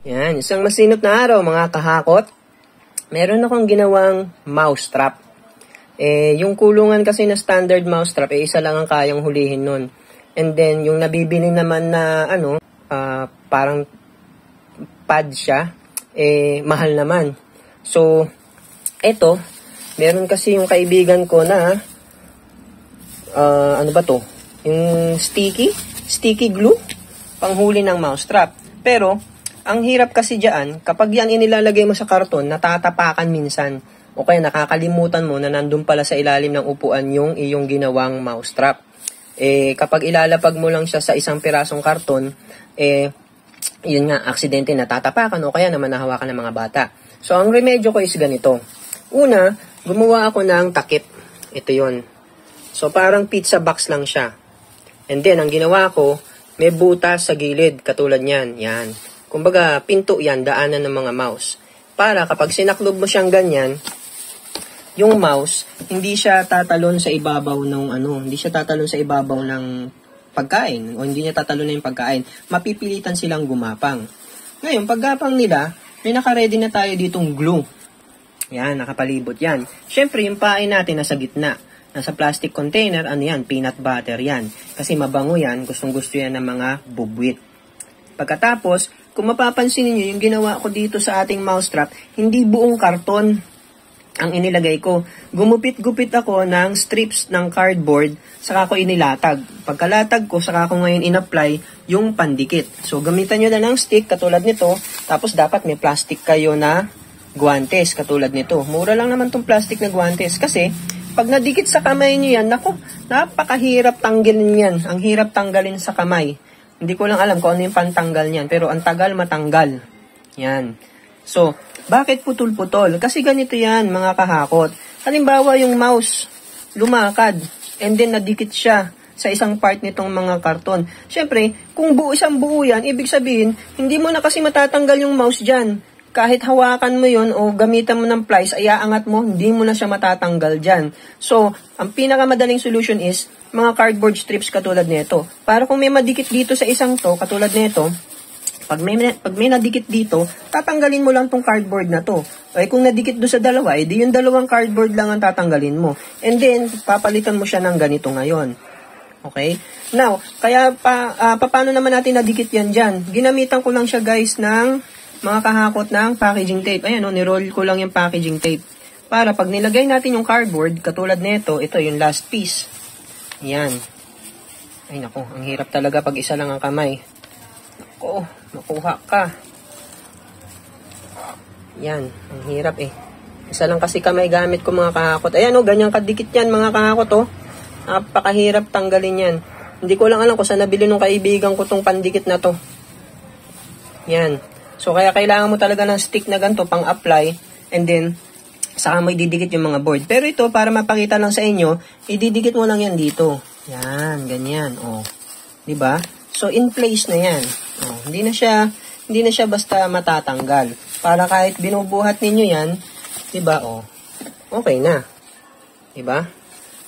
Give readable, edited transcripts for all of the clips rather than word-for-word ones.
Yan, isang masinop na araw mga kahakot. Meron akong ginawang mouse trap. Yung kulungan kasi na standard mouse trap, isa lang ang kayang hulihin nun. And then, yung nabibili naman na, parang pad siya, mahal naman. So, eto, meron kasi yung kaibigan ko na, ano ba to? Yung sticky glue, panghuli ng mouse trap. Pero, ang hirap kasi dyan, kapag yan inilalagay mo sa karton, natatapakan minsan. O kaya nakakalimutan mo na nandun pala sa ilalim ng upuan yung iyong ginawang mouse trap. Kapag ilalapag mo lang siya sa isang pirasong karton, yun nga, aksidente natatapakan o kaya naman nahawakan ng mga bata. So, ang remedyo ko is ganito. Una, gumawa ako ng takip. Ito yun. So, parang pizza box lang siya. And then, ang ginawa ko, may butas sa gilid, katulad niyan. Yan. Kumbaga, pinto yan, daanan ng mga mouse. Para kapag sinaklob mo siyang ganyan, yung mouse, hindi siya tatalon sa ibabaw ng hindi siya tatalon sa ibabaw ng pagkain, o hindi niya tatalon na yung pagkain. Mapipilitan silang gumapang. Ngayon, paggapang nila, may nakaredy na tayo ditong glue. Yan, nakapalibot yan. Siyempre, yung pain natin nasa gitna. Nasa plastic container, peanut butter yan. Kasi mabango yan, gustong-gusto yan ng mga bubwit. Pagkatapos, kung mapapansin niyo yung ginawa ko dito sa ating mouse trap, hindi buong karton ang inilagay ko. Gumupit-gupit ako ng strips ng cardboard, saka ko inilatag. Pagkalatag ko, saka ko ngayon in-apply yung pandikit. So, gamitan nyo na ng stick, katulad nito, tapos dapat may plastic kayo na guantes, katulad nito. Mura lang naman tong plastic na guantes, kasi pag nadikit sa kamay nyo yan, naku, napakahirap tanggalin yan. Ang hirap tanggalin sa kamay. Hindi ko lang alam kung ano yung pantanggal niyan, pero ang tagal matanggal. Yan. So, bakit putol-putol? Kasi ganito yan, mga kahakot. Halimbawa, yung mouse, lumakad, and then nadikit siya sa isang part nitong mga karton. Siyempre, kung isang buo yan, ibig sabihin, hindi mo na kasi matatanggal yung mouse dyan. Kahit hawakan mo yun o gamitan mo ng pliers, ay aangat mo, hindi mo na siya matatanggal dyan. So, ang pinakamadaling solution is, mga cardboard strips katulad nito. Para kung may madikit dito sa isang to, katulad nito, pag may nadikit dito, tatanggalin mo lang tong cardboard na to. Ay kung nadikit do sa dalawa, di yung dalawang cardboard lang ang tatanggalin mo. And then, papalitan mo siya ng ganito ngayon. Okay? Now, kaya paano naman natin nadikit yan dyan? Ginamitan ko lang siya guys ng mga kahakot ng packaging tape. Ayan niroll ko lang yung packaging tape. Para pag nilagay natin yung cardboard, katulad nito, ito yung last piece. Yan. Ay nako, ang hirap talaga pag isa lang ang kamay. Nako, makuha ka. Yan, ang hirap Isa lang kasi kamay gamit ko mga kahakot. Ayan ganyan kadikit yan mga kahakot Napakahirap tanggalin yan. Hindi ko lang alam kung saan nabili nung kaibigan ko tong pandikit na to. Yan. So, kaya kailangan mo talaga ng stick na ganito pang apply. And then, saka mo ididikit yung mga board. Pero ito, para mapakita lang sa inyo, ididikit mo lang yan dito. Yan, ganyan. Diba? So, in place na yan. Hindi na siya basta matatanggal. Para kahit binubuhat ninyo yan, diba? Okay na. Diba?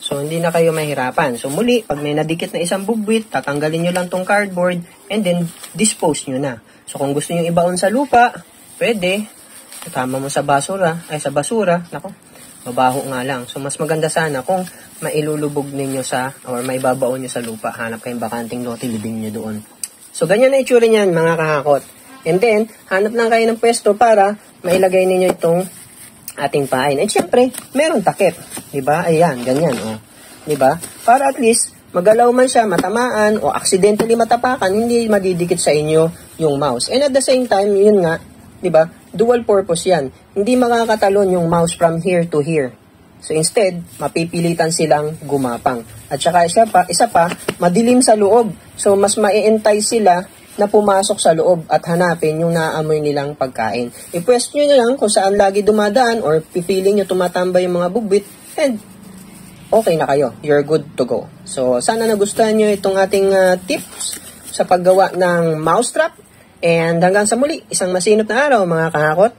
So, hindi na kayo mahirapan. So, muli, pag may nadikit na isang bubwit, tatanggalin nyo lang tong cardboard, and then, dispose nyo na. So, kung gusto nyo ibaon sa lupa, pwede. Tama mo sa basura. Nako, mabaho nga lang. So, mas maganda sana kung mailulubog ninyo or maibabaon nyo sa lupa. Hanap kayong bakanting lote, libing nyo doon. So, ganyan na itsura niyan, mga kahakot. And then, hanap lang kayo ng pwesto para mailagay ninyo itong ating pain. And syempre, meron takip. Diba? Ayan, ganyan. Diba? Para at least, magalaw man siya, matamaan, o accidentally matapakan, hindi madidikit sa inyo yung mouse. And at the same time, yun nga, diba? Dual purpose yan. Hindi makakatalon yung mouse from here to here. So instead, mapipilitan silang gumapang. At saka isa pa, madilim sa loob. So mas ma-entice sila na pumasok sa loob at hanapin yung naaamoy nilang pagkain. I-pwest nyo na lang kung saan lagi dumadaan or pipiling nyo tumatambay yung mga bubwit and okay na kayo. You're good to go. So sana nagustuhan nyo itong ating tips sa paggawa ng mousetrap. And hanggang sa muli, isang masinop na araw mga kahakot.